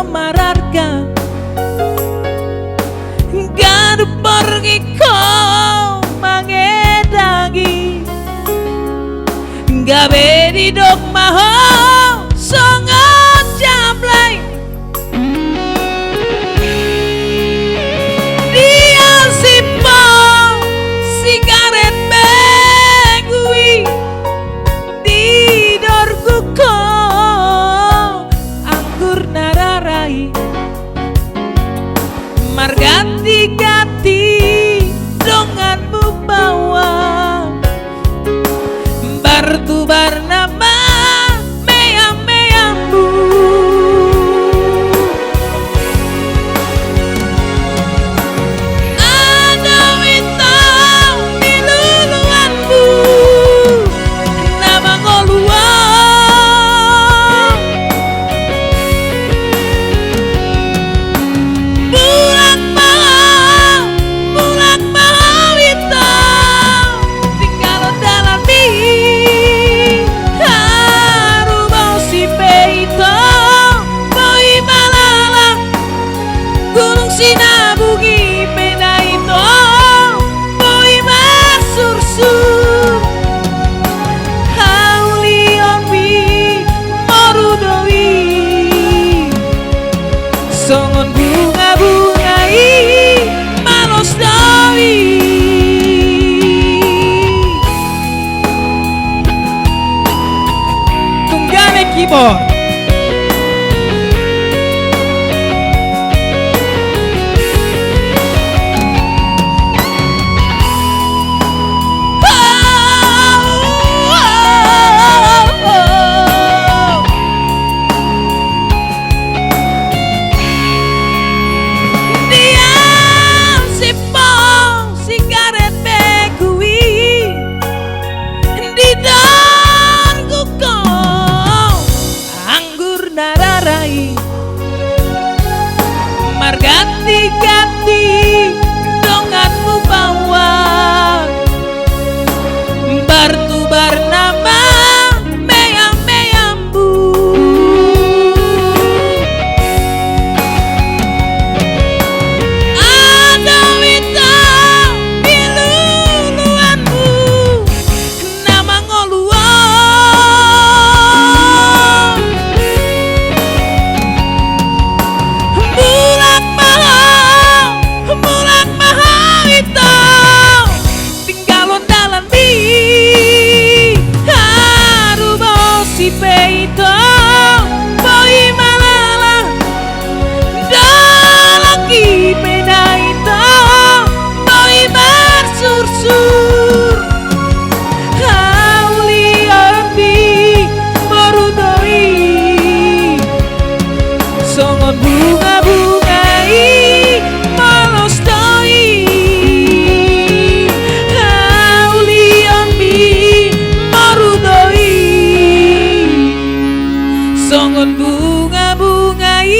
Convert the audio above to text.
mararga gadu pergi kau mangedangi gabe di dok maho songot jamlay dia sipo sigaret begui di dorku ko anggur nararai marganti-ganti donganmu bawa bertubar nama meyang-meyangmu ada witau di luluanmu nama ngoluang bulan malam witau tinggal dalam mimpi haru bau si peito boi malala gunung sinabungi pena itu boi masursur haulion bi morudoi songon bunga-bungai malos doi tunggane keyboard diam sipong sigaret begui di dorku kau anggur nararai marganti-ganti donganmu bawa bertubar nama meyang-meyangmu ada witau di luluanmu nama ngoluang bulan mahal witau tinggalon dalam mimpi haru bau si peito boi malala dalaki pena itu boi bersursur haulion bi morudoi songon bunga-bungai malos doi haulion bi morudoi songon bunga-bungai